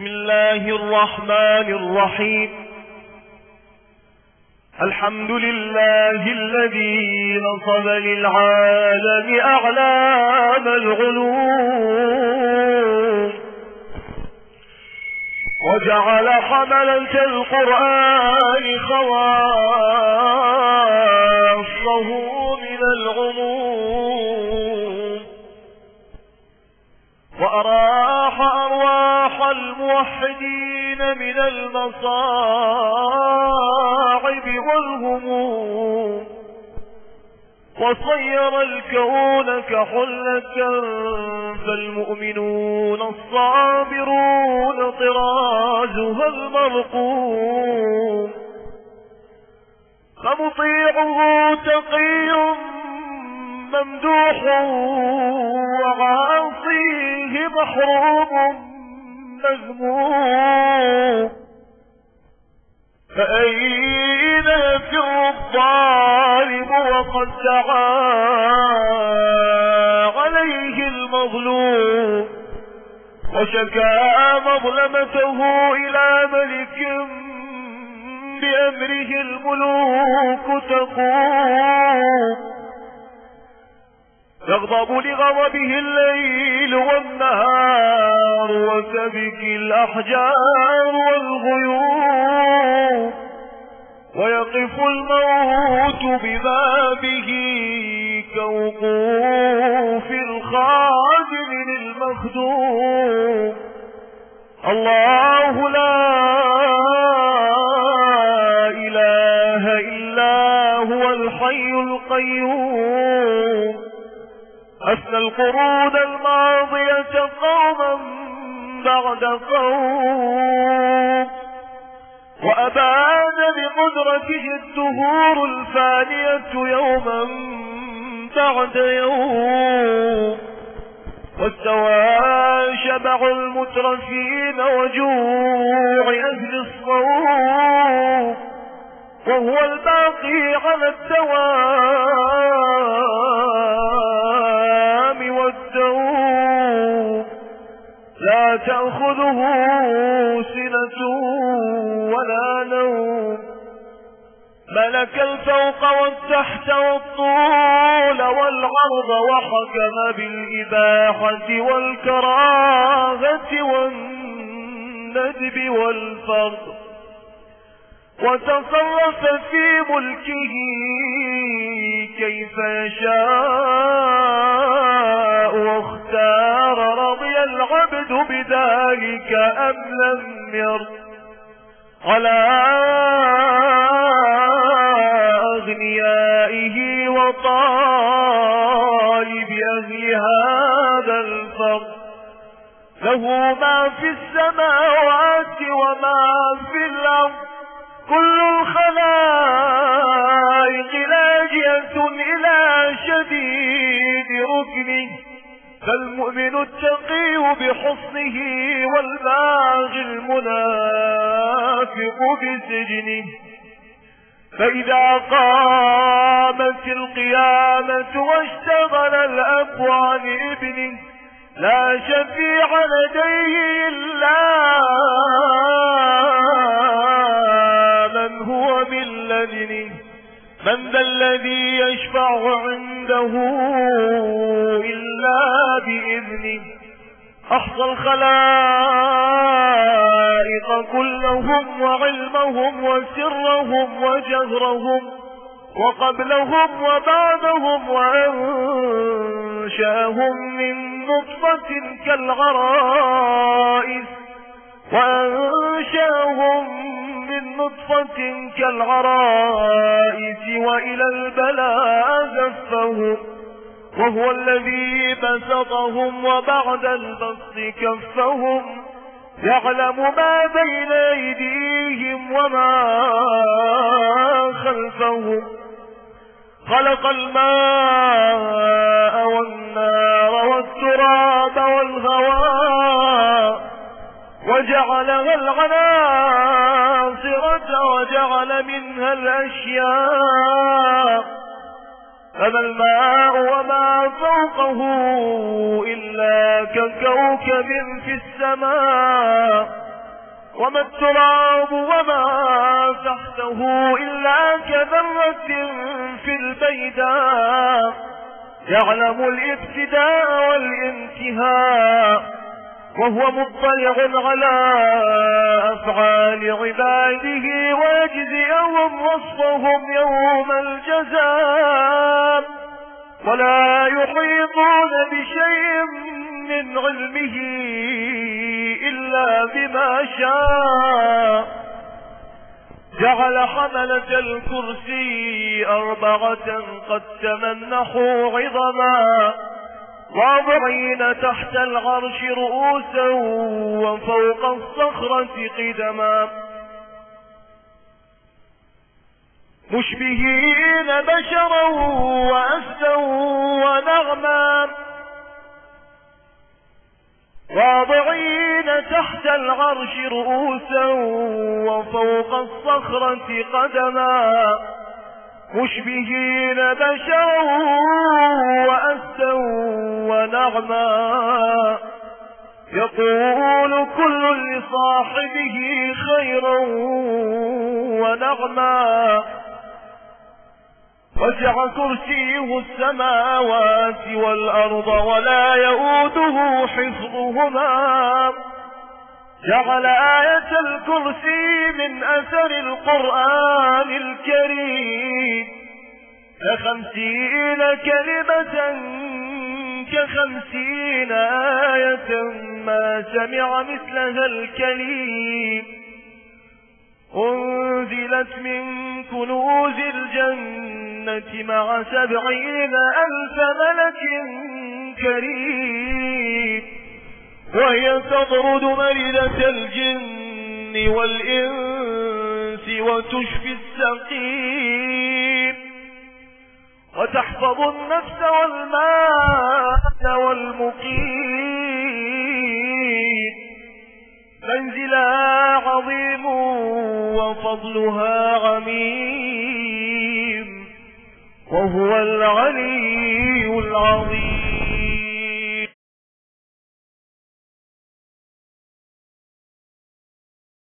بسم الله الرحمن الرحيم. الحمد لله الذي نصب للعالم أعلام العلوم وجعل حملة القرآن خواصه من العموم وأراح أرواح الموحدين من المصاعب والهموم وصير الكون كحلة فالمؤمنون الصابرون طرازها المرقوم فمطيعه تقي ممدوح وعاصيه محروم مذموم فأين يفر الظالم وقد دعا عليه المظلوم وشكى مظلمته إلى ملك بأمره الملوك تقوم يغضب لغضبه الليل والنهار وتبكي الأحجار والغيوم ويقف الموت ببابه كوقوف الخادم للمخدوم الله لا إله إلا هو الحي القيوم أفنى القرون الماضية قوما بعد قوم وأبان بقدرته الدهور الفانية يوما بعد يوم واستوى شبع المترفين وجوع أهل الصوم وهو الباقي على الدوام والدوم لا تأخذه سنة ولا نوم ملك الفوق والتحت والطول والعرض وحكم بالإباحة والكراهة والندب والفرض وتصرف في ملكه كيف يشاء واختار رضي العبد بذلك أم لم يرض على أغنيائه وطالب أهل هذا الفرض له ما في السماوات وما في الأرض كل الخلائق لاجئة إلى شديد ركنه فالمؤمن التقي بحصنه والباغي المنافق بسجنه فإذا قامت القيامة واشتغل الأب عن ابنه لا شفيع لديه إلا من هو من لدنه من ذا الذي يشفع عنده إلا بإذنه أحصى الخلائق كلهم وعلمهم وسرهم وجهرهم وقبلهم وبعدهم وأنشأهم من نطفة كالعرائس وإلى البلاء زفهم وهو الذي بسطهم وبعد البسط كفهم يعلم ما بين أيديهم وما خلفهم خلق الماء والنار والتراب والهواء وجعلها العناصر وجعل منها الأشياء فما الماء وما فوقه إلا ككوكب في السماء وما التراب وما تحته إلا كذرة في البيداء يعلم الابتداء والانتهاء وهو مطلع على أفعال عباده ويجزيهم وصفهم يوم الجزاء ولا يحيطون بشيء من علمه إلا بما شاء. جعل حملة الكرسي 4 قد تمنحوا عظما واضعين تحت العرش رؤوسا وفوق الصخرة قدما مشبهين بشرا وأسا ونغما واضعين تحت العرش رؤوسا وفوق الصخرة قدما مشبهين بشرا وأسا ونغما يقول كل لصاحبه خيرا ونغما وسع كرسيه السماوات والأرض ولا يؤوده حفظهما. جعل آية الكرسي من أثر القرآن الكريم 50 كلمة 50 آية ما سمع مثلها الكليم أنزلت من كنوز الجنة مع 70,000 ملك كريم وهي تطرد مردة الجن والإنس وتشفي السقيم وتحفظ النفس والمال والمقيم منزلها عظيم وفضلها عميم وهو العلي العظيم.